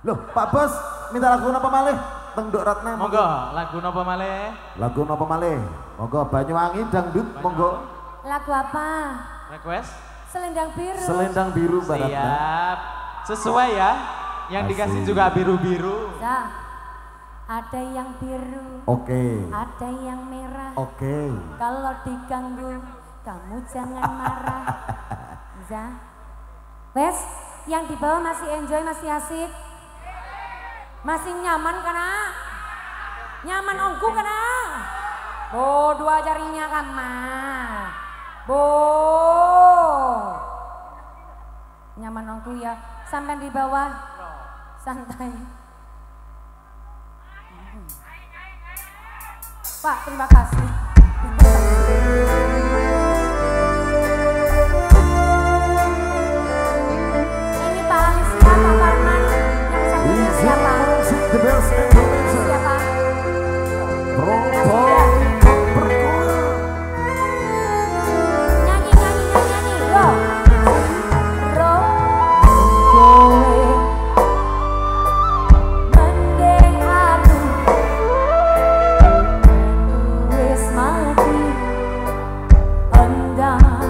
Loh, Pak Bos, minta lagu napa malih? Tengduk Ratna. Monggo, lagu napa malih? Lagu napa malih? Monggo Banyuwangi dangdut, monggo. Lagu apa? Request? Selendang biru. Selendang biru Mbak Ratna. Siap. Sesuai ya. Yang dikasih juga biru-biru. Ya. Ada yang biru. Oke. Ada yang merah. Oke. Kalau diganggu, kamu jangan marah. Ya. Wes, yang di bawah masih enjoy, masih asik. Masih nyaman kana? Nyaman ongku kana? Bo, dua jarinya kama. Bo. Nyaman ongku ya. Sampai di bawah. Santai. Pak, terima kasih. Ini Pak Alicia, Pak Farman, yang satunya siapa? The best Indonesia. Siapa? Propo berguna. Nyanyi, nyanyi, nyanyi, nyanyi. Yo. Ro. Kowe. Mending aku. Wis mati. Endang.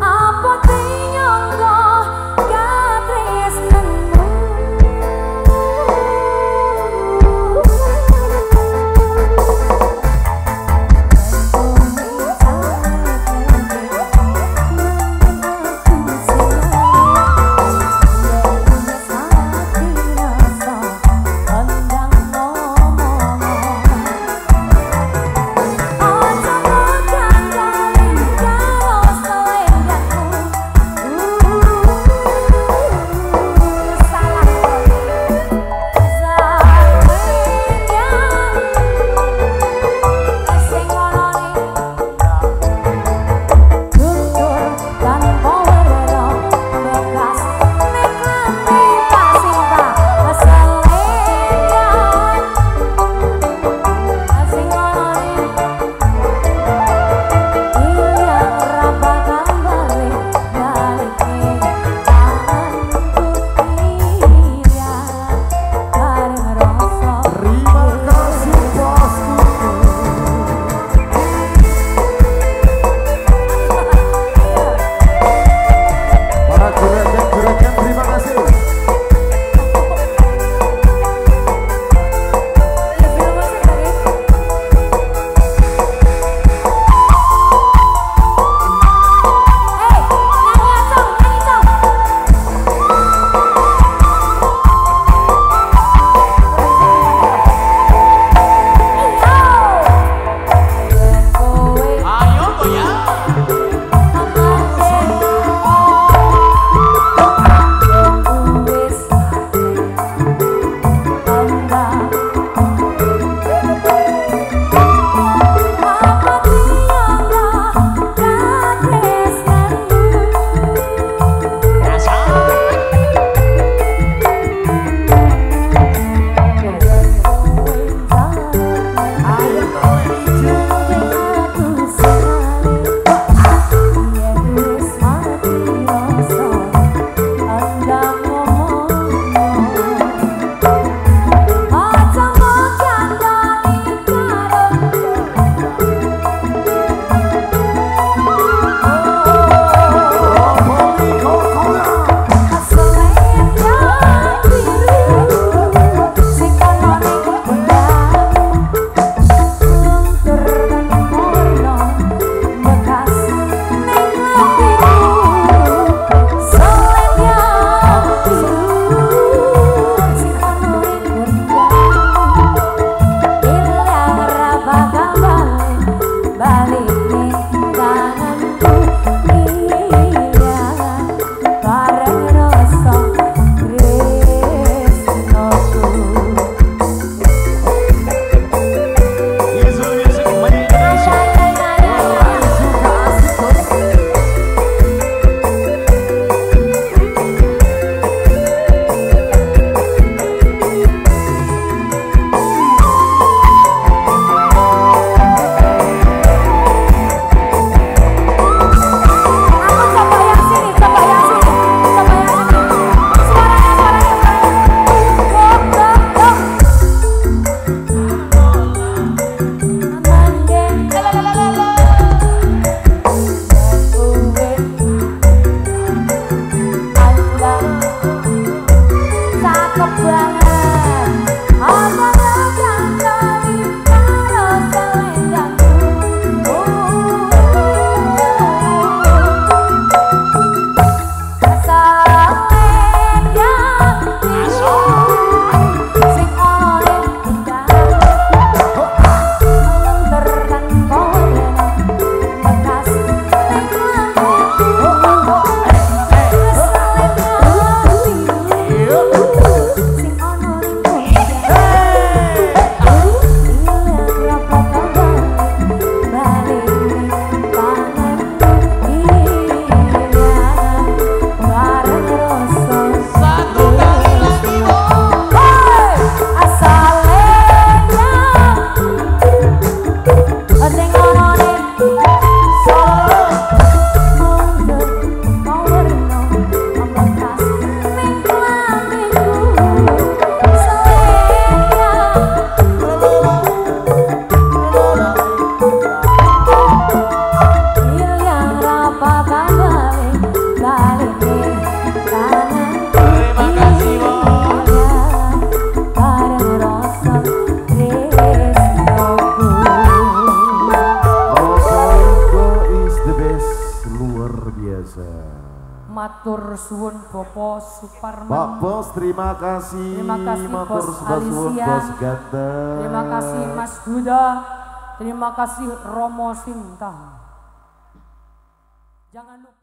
Apa tinyongko katresnenmu. Matur suwun Bapak Suparman. Pak Bos, terima kasih. Terima kasih Matur Bos suwun Alicia. Bos Ganteng. Terima kasih Mas Huda. Terima kasih Romo Sinta. Jangan lupa